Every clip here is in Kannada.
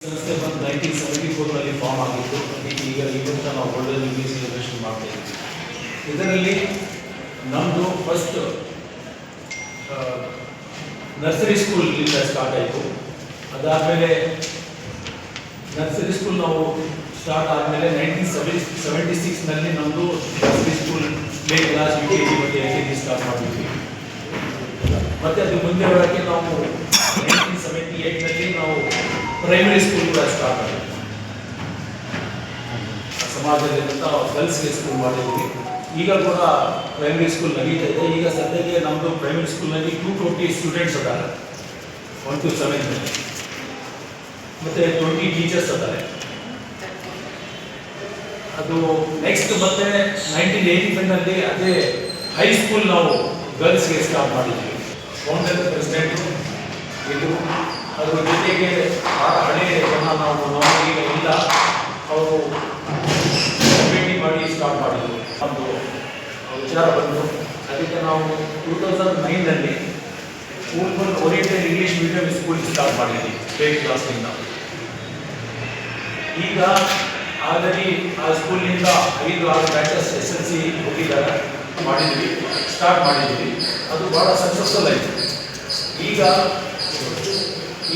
ಸಂಸ್ಥೆ ಬಂದು 1974ರಲ್ಲಿ ಫಾರ್ಮ್ ಆಗಿತ್ತು. ಅದಕ್ಕೆ ಇವತ್ತು ನಾವು ಗೋಲ್ಡನ್ ಜೂಬ್ಲಿ ಸೆಲೆಬ್ರೇಷನ್ ಮಾಡ್ತಾ ಇದ್ದೀವಿ. ಇದರಲ್ಲಿ ನಮ್ಮದು ಫಸ್ಟ್ ನರ್ಸರಿ ಸ್ಕೂಲಿಂದ ಸ್ಟಾರ್ಟ್ ಆಯಿತು. ಅದಾದಮೇಲೆ ನರ್ಸರಿ ಸ್ಕೂಲ್ ನಾವು ಸ್ಟಾರ್ಟ್ ಆದಮೇಲೆ 1976ನಲ್ಲಿ ನಮ್ಮದು nursery school play class UKG ಮತ್ತು LKG ಸ್ಟಾರ್ಟ್ ಮಾಡಿದ್ವಿ. ಮತ್ತು ಅದು ಮುಂದೆ ಬರೋಕ್ಕೆ ನಾವು 1978ನಲ್ಲಿ ನಾವು ಪ್ರೈಮರಿ ಸ್ಕೂಲ್ ಕೂಡ ಸ್ಟಾರ್ಟ್ ಮಾಡಿದ್ವಿ. ಸಮಾಜದಲ್ಲಿರುವಂಥ ಗರ್ಲ್ಸ್ಗೆ ಸ್ಕೂಲ್ ಮಾಡಿದ್ವಿ. ಈಗ ಕೂಡ ಪ್ರೈಮರಿ ಸ್ಕೂಲ್ ನಡೀತಾ ಇದೆ. ಈಗ ಸದ್ಯಕ್ಕೆ ನಮ್ಮದು ಪ್ರೈಮರಿ ಸ್ಕೂಲ್ನಲ್ಲಿ 220 ಸ್ಟೂಡೆಂಟ್ಸ್ ಅದ್ದಾರೆ 1 to 7 ಮತ್ತು 20 ಟೀಚರ್ಸ್ ಅದ್ದಾರೆ. ಅದು ನೆಕ್ಸ್ಟ್ ಮತ್ತೆ 1985ನಲ್ಲಿ ಅದೇ ಹೈಸ್ಕೂಲ್ ನಾವು ಗರ್ಲ್ಸ್ಗೆ ಸ್ಟಾರ್ಟ್ ಮಾಡಿದ್ವಿ. ಫೌಂಡರ್ ಪ್ರೆಸಿಡೆಂಟ್ ಇದು. ಅದ್ರ ಜೊತೆಗೆ ಭಾಳ ಹಳೆಯ ಜನ ನಾವು ಈಗ ಇಲ್ಲ, ಅವರು ಕಮಿಟಿ ಮಾಡಿ ಸ್ಟಾರ್ಟ್ ಮಾಡಿದ್ರು. ಒಂದು ವಿಚಾರ ಬಂದು ಅದಕ್ಕೆ ನಾವು 2009ನಲ್ಲಿ school oriented English medium school start ಮಾಡಿದ್ವಿ ಸ್ಟೇಟ್ ಕ್ಲಾಸ್ನಿಂದ. ಈಗ ಆಲ್ರೆಡಿ ಆ ಸ್ಕೂಲಿನಿಂದ 5-6 ಬ್ಯಾಚಸ್ SSLC ಹೋಗಿದ್ದಾರೆ, ಸ್ಟಾರ್ಟ್ ಮಾಡಿದ್ವಿ. ಅದು ಭಾಳ ಸಕ್ಸಸ್ಫುಲ್ ಆಯಿತು.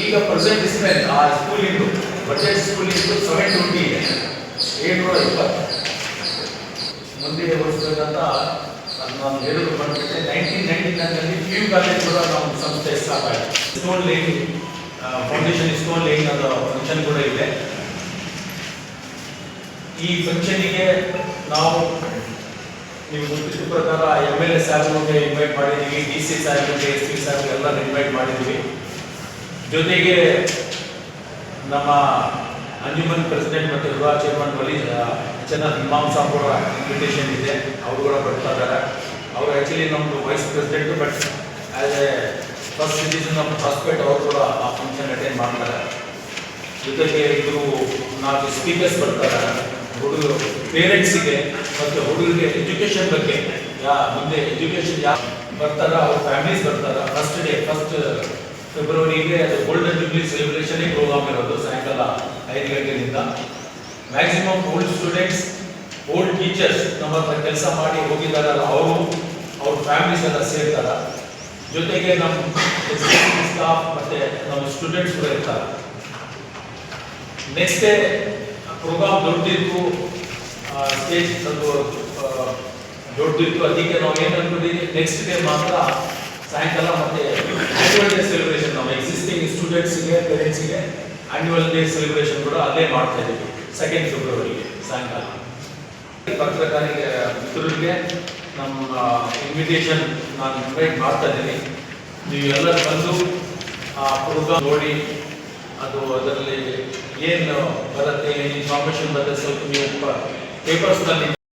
ಈಗ ಪ್ರೆಸೆಂಟ್ ಸ್ಟ್ರೆಂತ್ ಆ ಸ್ಕೂಲಿಂದು ಬಜೆಟ್ ಸ್ಕೂಲಿಂದು 720 ಇದೆ, 720. ಮುಂದೆ ಓಡಿಸ್ಬೇಕಂತ ನಾನು ಹೇಳೋದು ಬಂದ್ಬಿಟ್ಟೆ. 1999ನಲ್ಲಿ PU ಕಾಲೇಜ್ ಕೂಡ ನಮ್ಮ ಸಂಸ್ಥೆ ಸ್ಟಾರ್ಟ್ ಆಯಿತು. Stone laying foundation stone laying ಅನ್ನೋ ಫಂಕ್ಷನ್ ಕೂಡ ಇದೆ. ಈ ಫಂಕ್ಷನಿಗೆ ನಾವು ನೀವು ಗೊತ್ತಿದ್ದ ಪ್ರಕಾರ MLA ಸಾಹೇಬ್ರಿಗೆ ಇನ್ವೈಟ್ ಮಾಡಿದ್ದೀವಿ, DC ಸಾಹೇಬ್ರಿಗೆ, SP ಸಾಹೇಬ್ರಿಗೆ ಎಲ್ಲ ಇನ್ವೈಟ್ ಮಾಡಿದ್ದೀವಿ. ಜೊತೆಗೆ ನಮ್ಮ ಅಂಜುಮನ್ ಪ್ರೆಸಿಡೆಂಟ್ ಮತ್ತು ಯುವ ಚೇರ್ಮನ್ ವಲಿ ಇಮಾಮ್ ಸಾಬ್ ಕೂಡ ಇನ್ವಿಟೇಷನ್ ಇದೆ, ಅವರು ಕೂಡ ಬರ್ತಾ ಇದ್ದಾರೆ. ಅವರು ಆ್ಯಕ್ಚುಲಿ ನಮ್ಮದು vice president, but as a first citizen of Hospet ಅವರು ಕೂಡ ಆ ಫಂಕ್ಷನ್ ಅಟೆಂಡ್ ಮಾಡ್ತಾರೆ. ಜೊತೆಗೆ ಇವರು 4 ಸ್ಪೀಕರ್ಸ್ ಬರ್ತಾರೆ. ಹುಡುಗರು ಪೇರೆಂಟ್ಸಿಗೆ ಮತ್ತು ಹುಡುಗರಿಗೆ ಎಜುಕೇಷನ್ ಬಗ್ಗೆ ಮುಂದೆ ಎಜುಕೇಷನ್ ಯಾರು ಬರ್ತಾರ ಅವ್ರ ಫ್ಯಾಮಿಲೀಸ್ ಬರ್ತಾರೆ. ಫಸ್ಟ್ ಫೆಬ್ರವರಿಗೆ ಅದು ಗೋಲ್ಡನ್ ಜೂಬ್ಲಿ ಸೆಲೆಬ್ರೇಷನ್ನೇ ಪ್ರೋಗ್ರಾಮ್ ಇರೋದು. ಸಾಯಂಕಾಲ 5 ಗಂಟೆಯಿಂದ maximum old students, old teachers ನಮ್ಮ ಹತ್ರ ಕೆಲಸ ಮಾಡಿ ಹೋಗಿದ್ದಾರಲ್ಲ ಅವರು, ಅವ್ರ ಫ್ಯಾಮಿಲೀಸ್ ಎಲ್ಲ ಸೇರ್ತಾರೆ. ಜೊತೆಗೆ ನಮ್ಮ ಸ್ಟಾಫ್ ಮತ್ತು ನಮ್ಮ ಸ್ಟೂಡೆಂಟ್ಸ್ ಕೂಡ ಇರ್ತಾರೆ. ನೆಕ್ಸ್ಟ್ ಡೇ ಪ್ರೋಗ್ರಾಮ್ ದೊಡ್ಡದಿತ್ತು, ಸ್ಟೇಜ್ ಅದು ದೊಡ್ಡದಿತ್ತು. ಅದಕ್ಕೆ ನಾವು ಏನು ಅನ್ಕೊಂಡಿದ್ದೀವಿ, ನೆಕ್ಸ್ಟ್ ಡೇ ಮಾತ್ರ ಸಾಯಂಕಾಲ ಮತ್ತೆ ಆನ್ಯುವಲ್ ಡೇ ಸೆಲೆಬ್ರೇಷನ್ ನಾವು ಎಕ್ಸಿಸ್ಟಿಂಗ್ ಸ್ಟೂಡೆಂಟ್ಸ್ಗೆ, ಪೇರೆಂಟ್ಸಿಗೆ ಆನ್ಯುವಲ್ ಡೇ ಸೆಲೆಬ್ರೇಷನ್ ಕೂಡ ಅಲ್ಲೇ ಮಾಡ್ತಾ ಇದ್ದೀವಿ 2 ಫೆಬ್ರವರಿಗೆ ಸಾಯಂಕಾಲ. ಪತ್ರಕಾರಿಗೆ ಮಿತ್ರರಿಗೆ ನಮ್ಮ ಇನ್ವಿಟೇಷನ್ ನಾನು ಇನ್ವೈಟ್ ಮಾಡ್ತಾ ಇದ್ದೀನಿ. ನೀವು ಎಲ್ಲ ಬಂದು ಆ ಪ್ರೋಗ್ರಾಮ್ ನೋಡಿ ಅದು ಅದರಲ್ಲಿ ಏನು ಬರುತ್ತೆ, ಏನು ಇನ್ಫಾರ್ಮೇಷನ್ ಬರುತ್ತೆ ಸ್ವಲ್ಪ ನೀವು ಪೇಪರ್ಸ್ನಲ್ಲಿ